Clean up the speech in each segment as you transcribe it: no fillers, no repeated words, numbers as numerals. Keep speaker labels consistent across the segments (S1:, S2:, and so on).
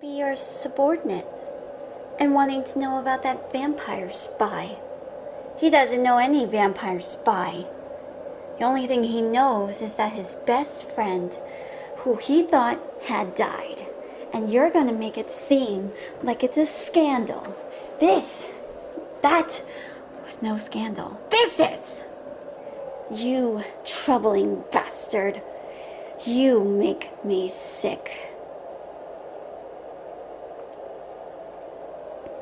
S1: be your subordinate and wanting to know about that vampire spy. He doesn't know any vampire spy. The only thing he knows is that his best friend, who he thought had died, and you're gonna make it seem like it's a scandal. That was no scandal. This is! You troubling bastard. You make me sick.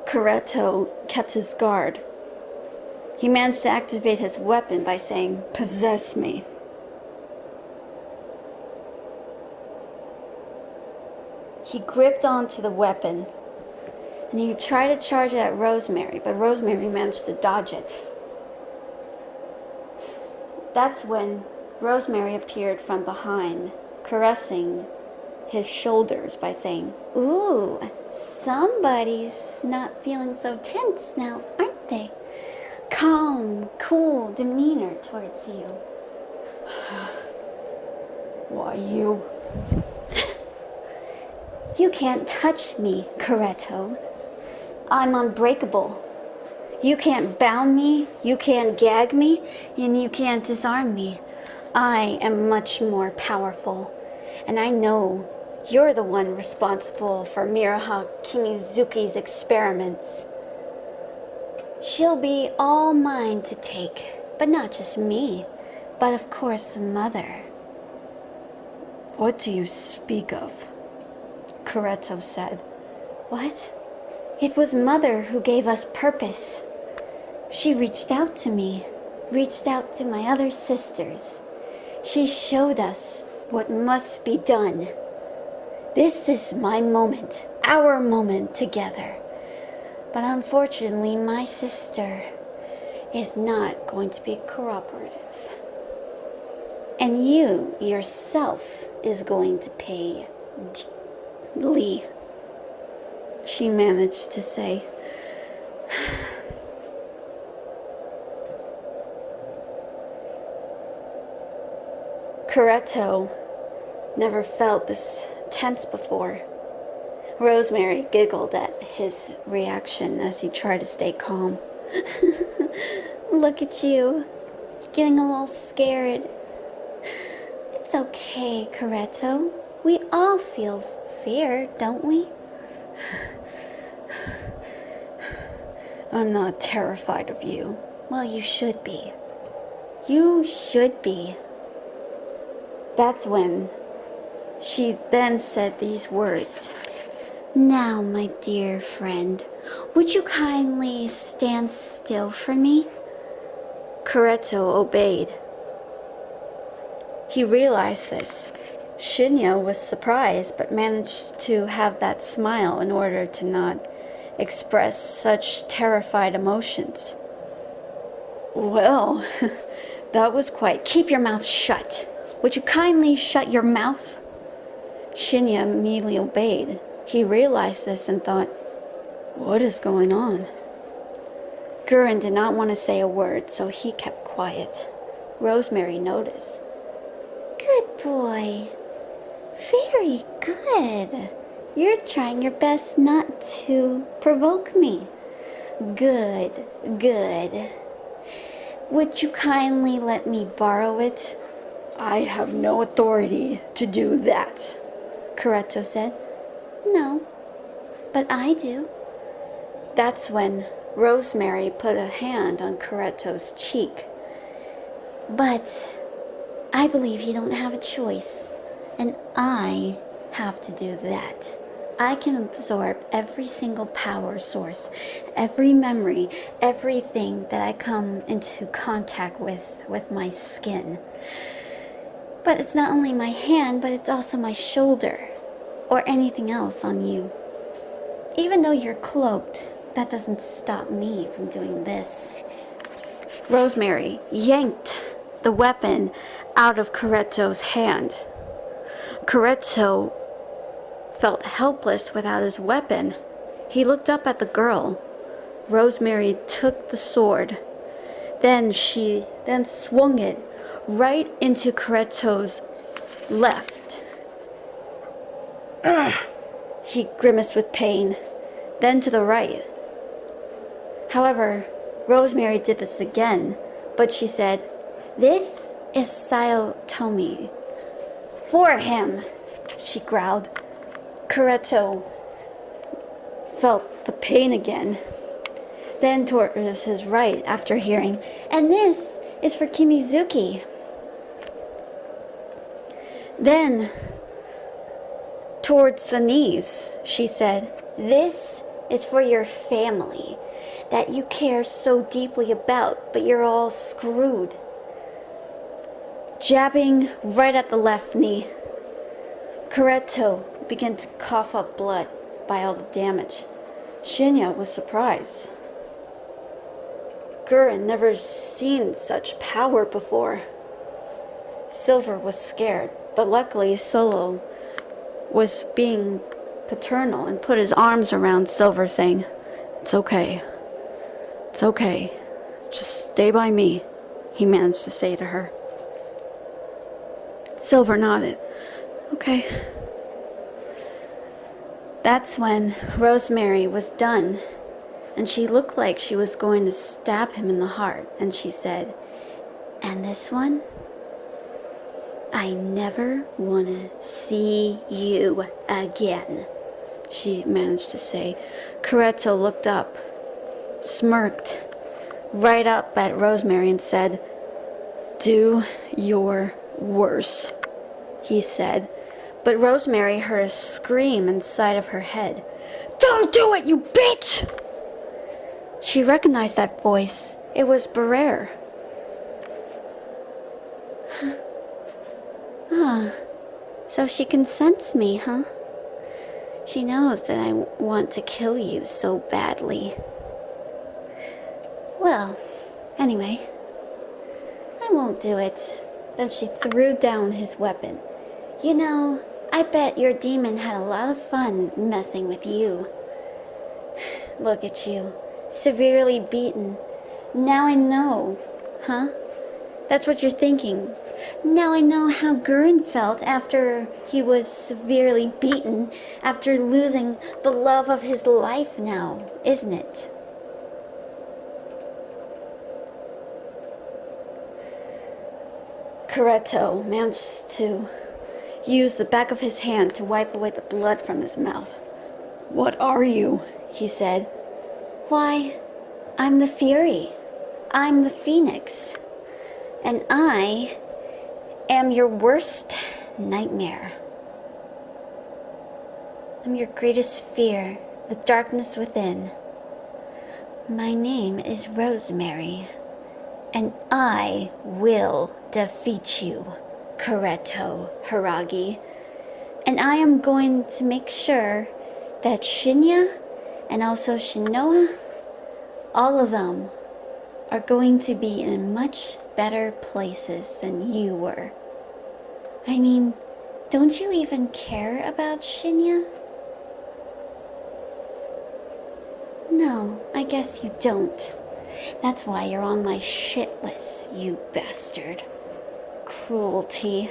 S1: Coretto kept his guard. He managed to activate his weapon by saying, "Possess me." He gripped onto the weapon, and he tried to charge it at Rosemary, but Rosemary managed to dodge it. That's when Rosemary appeared from behind, caressing his shoulders by saying, "Ooh, somebody's not feeling so tense now, aren't they? Calm, cool demeanor towards you." "Why, you?" "You can't touch me, Coretto. I'm unbreakable. You can't bound me, you can't gag me, and you can't disarm me. I am much more powerful, and I know you're the one responsible for Miraha Kimizuki's experiments. She'll be all mine to take, but not just me, but of course Mother." "What do you speak of?" Coretto said. "What? It was Mother who gave us purpose. She reached out to me, reached out to my other sisters. She showed us what must be done. This is my moment, our moment together. But unfortunately, my sister is not going to be cooperative. And you yourself is going to pay, Leigh," she managed to say. Coretto never felt this tense before. Rosemary giggled at his reaction as he tried to stay calm. "Look at you, getting a little scared. It's okay, Coretto. We all feel fear, don't we?" "I'm not terrified of you." "Well, you should be. You should be." That's when she then said these words. "Now, my dear friend, would you kindly stand still for me?" Coretto obeyed. He realized this. Shinya was surprised, but managed to have that smile in order to not express such terrified emotions. "Well, that was quite..." "Keep your mouth shut. Would you kindly shut your mouth?" Shinya immediately obeyed. He realized this and thought, "What is going on?" Gurren did not want to say a word, so he kept quiet. Rosemary noticed. "Good boy. Very good. You're trying your best not to provoke me. Good, good. Would you kindly let me borrow it?" "I have no authority to do that," Coretto said. "No, but I do." That's when Rosemary put a hand on Coretto's cheek. "But I believe you don't have a choice, and I have to do that. I can absorb every single power source, every memory, everything that I come into contact with my skin. But it's not only my hand, but it's also my shoulder, or anything else on you. Even though you're cloaked, that doesn't stop me from doing this." Rosemary yanked the weapon out of Coretto's hand. Coretto felt helpless without his weapon. He looked up at the girl. Rosemary took the sword. She swung it right into Coretto's left. He grimaced with pain, then to the right. However, Rosemary did this again, but she said, "This is Sayotomi." "For him," she growled. Kuretto felt the pain again, then towards his right after hearing, "And this is for Kimizuki." Then, towards the knees, she said, "This is for your family that you care so deeply about, but you're all screwed." Jabbing right at the left knee, Kuretto began to cough up blood by all the damage. Shinya was surprised. Gurren never seen such power before. Silver was scared, but luckily Solo was being paternal and put his arms around Silver, saying, "It's okay. It's okay. Just stay by me," he managed to say to her. Silver nodded. "Okay." That's when Rosemary was done, and she looked like she was going to stab him in the heart, and she said, "And this one? I never want to see you again," she managed to say. Kuretto looked up, smirked right up at Rosemary and said, "Do your worst," he said. But Rosemary heard a scream inside of her head. "Don't do it, you bitch!" She recognized that voice. It was Barrere. So she can sense me, huh? She knows that I want to kill you so badly. Well, anyway, I won't do it. Then she threw down his weapon. "You know, I bet your demon had a lot of fun messing with you. Look at you, severely beaten. Now I know, huh? That's what you're thinking. Now I know how Gurren felt after he was severely beaten, after losing the love of his life now, isn't it?" Kuretto managed to use the back of his hand to wipe away the blood from his mouth. "What are you?" he said. "Why, I'm the Fury. I'm the Phoenix. And I am your worst nightmare. I'm your greatest fear, the darkness within. My name is Rosemary, and I will defeat you, Kuretto Haragi. And I am going to make sure that Shinya and also Shinoa, all of them, are going to be in much better places than you were. I mean, don't you even care about Shinya?" "No, I guess you don't. That's why you're on my shit list, you bastard. Cruelty."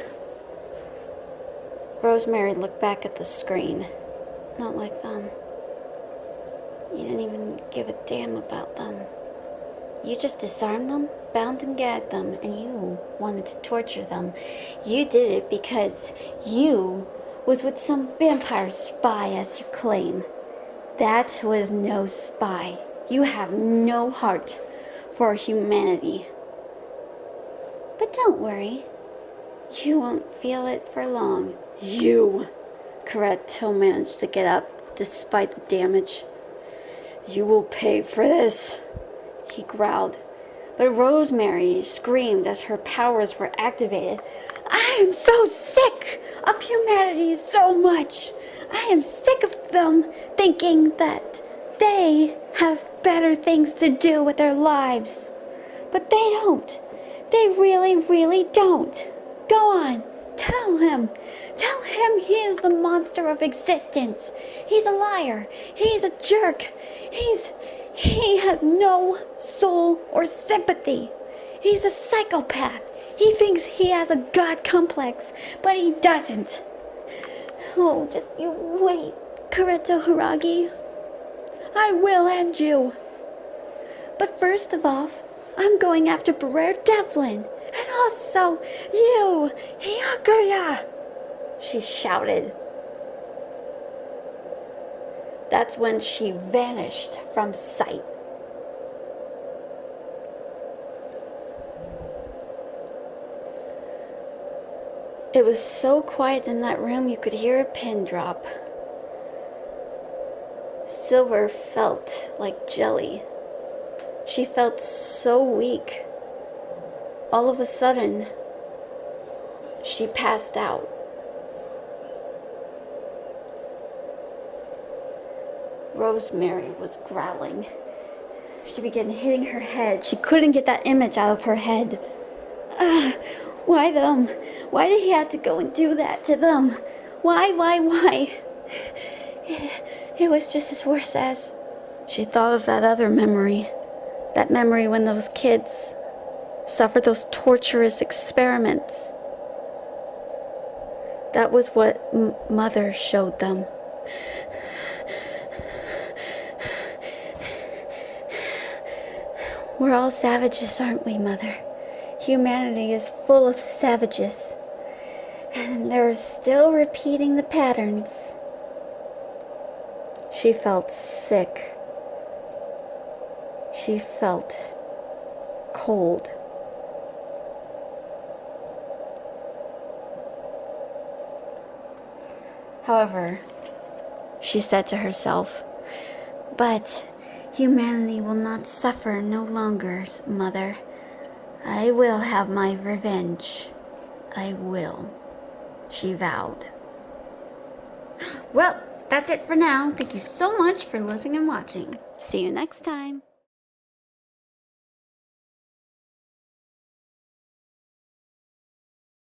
S1: Rosemary looked back at the screen. "Not like them. You didn't even give a damn about them. You just disarmed them, bound and gagged them, and you wanted to torture them. You did it because you was with some vampire spy, as you claim. That was no spy. You have no heart for humanity. But don't worry. You won't feel it for long." "You!" Kuretto managed to get up despite the damage. "You will pay for this," he growled. But Rosemary screamed as her powers were activated. "I am so sick of humanity so much. I am sick of them thinking that they have better things to do with their lives. But they don't. They really, really don't. Go on. Tell him. Tell him he is the monster of existence. He's a liar. He's a jerk. He has no soul or sympathy. He's a psychopath. He thinks he has a god complex, but he doesn't. Oh, just you wait. Corretto Haragi. I will end you. But first of all, I'm going after Brer Devlin. And also you, Hyakuya, she shouted. That's when she vanished from sight. It was so quiet in that room you could hear a pin drop. Silver felt like jelly. She felt so weak. All of a sudden, she passed out. Rosemary was growling. She began hitting her head. She couldn't get that image out of her head. Why them? Why did he have to go and do that to them? Why? It was just as worse as... She thought of that other memory. That memory when those kids suffered those torturous experiments. That was what Mother showed them. We're all savages, aren't we, Mother? Humanity is full of savages. And they're still repeating the patterns. She felt sick. She felt cold. However, she said to herself, "But humanity will not suffer no longer, Mother. I will have my revenge. I will," she vowed. Well, that's it for now. Thank you so much for listening and watching. See you next time.